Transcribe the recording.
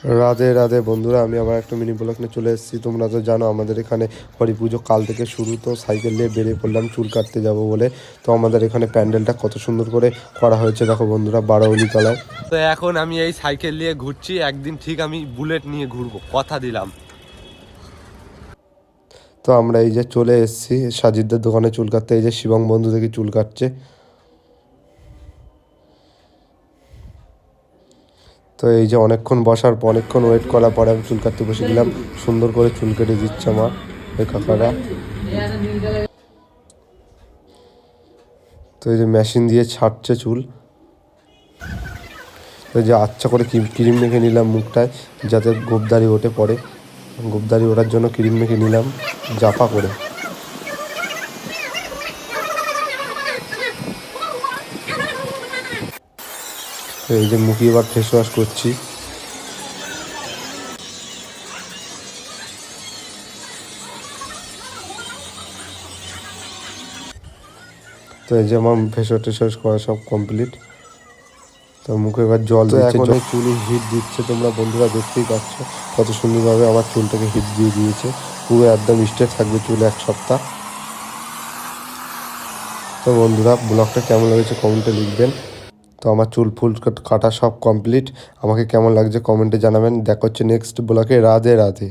রাধে রাধে বন্ধুরা, আমি আবার একটা মিনি ব্লগ নিয়ে চলে এসেছি। তোমরা তো জানো আমাদের এখানে হরি পুজো কাল থেকে শুরু। তো সাইকেল নিয়ে বেরিয়ে পড়লাম চুল কাটতে যাব বলে। তো আমাদের এখানে প্যান্ডেলটা কত সুন্দর করে করা হয়েছে দেখো বন্ধুরা, বারোয়ারি তলায়। তো এখন আমি এই সাইকেল নিয়ে ঘুরছি, একদিন ঠিক আমি বুলেট নিয়ে ঘুরবো, কথা দিলাম। তো আমরা এই যে চলে এসেছি সাজিদদের দোকানে চুল কাটতে। এই যে শিবং বন্ধু থেকে চুল কাটছে। তো এই যে অনেকক্ষণ বসার পর, অনেকক্ষণ ওয়েট করার পরে আমি চুল কাটতে বসে গেলাম। সুন্দর করে চুল কেটে দিচ্ছে আমার ওই কাকারা। তো এই যে মেশিন দিয়ে ছাড়ছে চুল। তো যে আচ্ছা করে ক্রিম মেখে নিলাম মুখটায়, যাতে গোবদারি ওঠে পড়ে। গোবদারি ওঠার জন্য ক্রিম মেখে নিলাম জাপা করে। তো এই যে মুখে এবার ফেস ওয়াশ করছি। তো এই যে আমার ফেস ওয়াশ টেস ওয়াশ করা সব কমপ্লিট। তো মুখে এবার জল দিচ্ছে, এখন চুলে হিট দিচ্ছে। তোমরা বন্ধুরা দেখতেই পাচ্ছ কত সুন্দরভাবে আমার চুলটাকে হিট দিয়ে দিয়েছে। পুরো একদম স্ট্রেট থাকবে চুল এক সপ্তাহ। তো বন্ধুরা, ব্লগটা কেমন লেগেছে কমেন্টে লিখবেন। তো আমার চুল ফুল কাটা সব কমপ্লিট। আমাকে কেমন লাগছে কমেন্টে জানাবেন। দেখা হচ্ছে নেক্সট ব্লগে। রাধে রাধে।